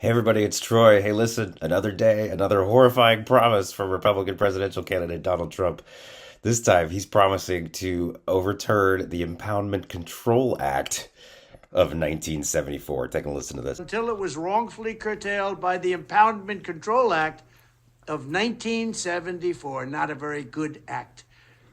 Hey everybody, it's Troy. Hey, listen, another day, another horrifying promise from Republican presidential candidate Donald Trump. This time, he's promising to overturn the Impoundment Control Act of 1974. Take a listen to this. Until it was wrongfully curtailed by the Impoundment Control Act of 1974. Not a very good act.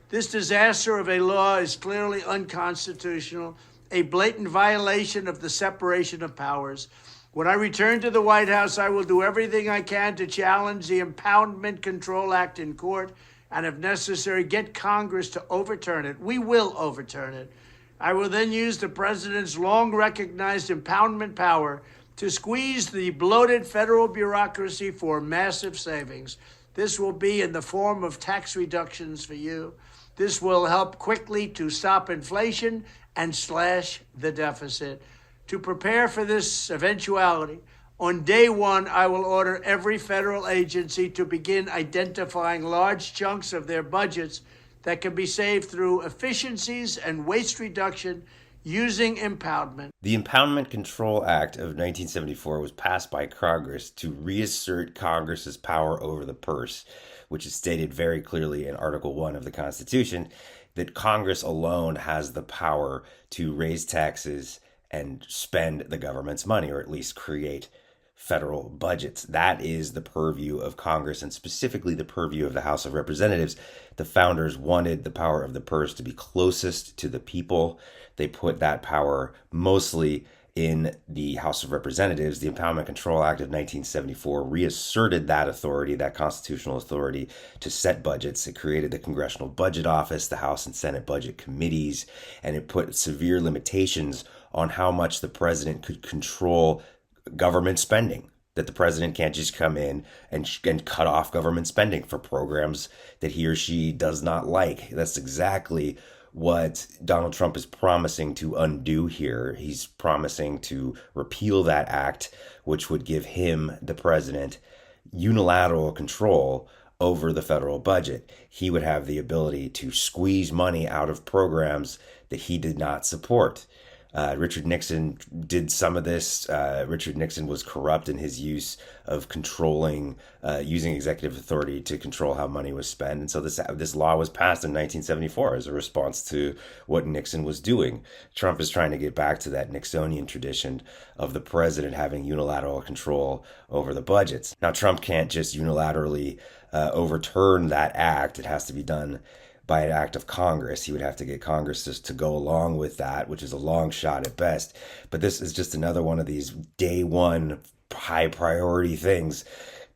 This disaster of a law is clearly unconstitutional, a blatant violation of the separation of powers. When I return to the White House, I will do everything I can to challenge the Impoundment Control Act in court and, if necessary, get Congress to overturn it. We will overturn it. I will then use the president's long recognized impoundment power to squeeze the bloated federal bureaucracy for massive savings. This will be in the form of tax reductions for you. This will help quickly to stop inflation and slash the deficit. To prepare for this eventuality, on day one, I will order every federal agency to begin identifying large chunks of their budgets that can be saved through efficiencies and waste reduction using impoundment. The Impoundment Control Act of 1974 was passed by Congress to reassert Congress's power over the purse, which is stated very clearly in Article 1 of the Constitution that Congress alone has the power to raise taxes and spend the government's money, or at least create federal budgets. That is the purview of Congress, and specifically the purview of the House of Representatives. The founders wanted the power of the purse to be closest to the people. They put that power mostly in the House of Representatives. The Impoundment Control Act of 1974 reasserted that authority, that constitutional authority to set budgets. It created the Congressional Budget Office, the House and Senate Budget Committees, and it put severe limitations on how much the president could control government spending. That the president can't just come in and cut off government spending for programs that he or she does not like. That's exactly what Donald Trump is promising to undo here. He's promising to repeal that act, which would give him, the president, unilateral control over the federal budget. He would have the ability to squeeze money out of programs that he did not support. Richard Nixon did some of this. Richard Nixon was corrupt in his use of controlling, using executive authority to control how money was spent. And so this law was passed in 1974 as a response to what Nixon was doing. Trump is trying to get back to that Nixonian tradition of the president having unilateral control over the budgets. Now, Trump can't just unilaterally overturn that act. It has to be done by an act of Congress. He would have to get Congress to go along with that, which is a long shot at best. But this is just another one of these day one high priority things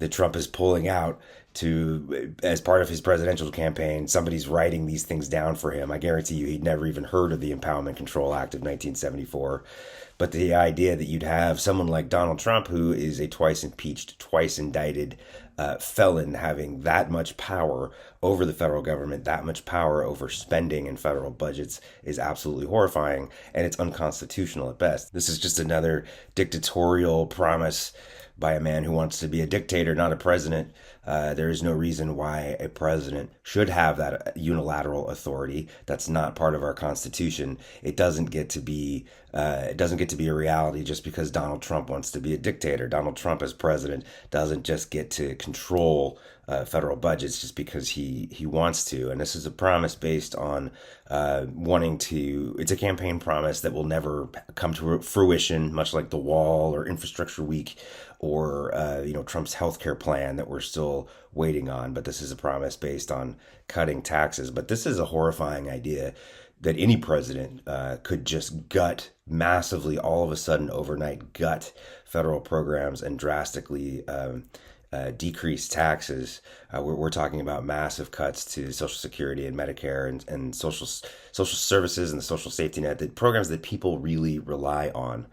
that Trump is pulling out to as part of his presidential campaign. Somebody's writing these things down for him. I guarantee you he'd never even heard of the Impoundment Control Act of 1974. But the idea that you'd have someone like Donald Trump, who is a twice impeached, twice indicted felon, having that much power over the federal government, that much power over spending and federal budgets, is absolutely horrifying, and it's unconstitutional at best. This is just another dictatorial promise by a man who wants to be a dictator, not a president. There is no reason why a president should have that unilateral authority. That's not part of our Constitution. It doesn't get to be a reality just because Donald Trump wants to be a dictator. Donald Trump as president doesn't just get to control federal budgets just because he wants to. And this is a promise based on wanting to. It's a campaign promise that will never come to fruition, much like the wall or infrastructure week or Trump's healthcare plan that we're still waiting on. But this is a promise based on cutting taxes. But this is a horrifying idea that any president could just gut massively, all of a sudden, overnight, gut federal programs and drastically decrease taxes. We're talking about massive cuts to Social Security and Medicare and social services and the social safety net, the programs that people really rely on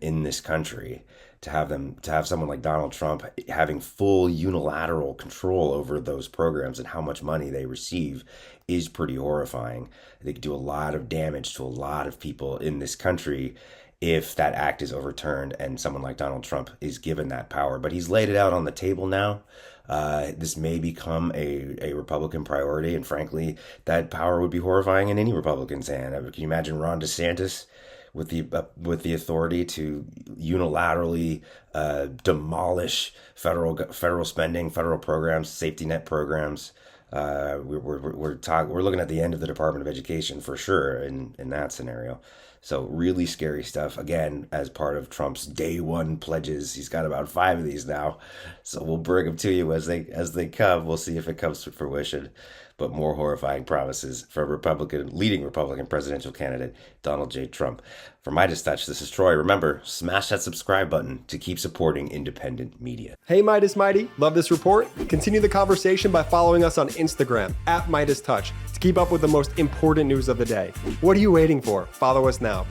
in this country. To have someone like Donald Trump having full unilateral control over those programs and how much money they receive is pretty horrifying. They could do a lot of damage to a lot of people in this country if that act is overturned and someone like Donald Trump is given that power. But he's laid it out on the table now. This may become a Republican priority, and frankly, that power would be horrifying in any Republican's hand. Can you imagine Ron DeSantis with the authority to unilaterally demolish federal spending, federal programs, safety net programs. We're looking at the end of the Department of Education for sure in that scenario. So really scary stuff. Again, as part of Trump's day one pledges, he's got about 5 of these now. So we'll bring them to you as they come. We'll see if it comes to fruition. But more horrifying promises from leading Republican presidential candidate Donald J. Trump. For MeidasTouch, this is Troy. Remember, smash that subscribe button to keep supporting independent media. Hey Meidas Mighty, love this report? Continue the conversation by following us on Instagram @MeidasTouch to keep up with the most important news of the day. What are you waiting for? Follow us now.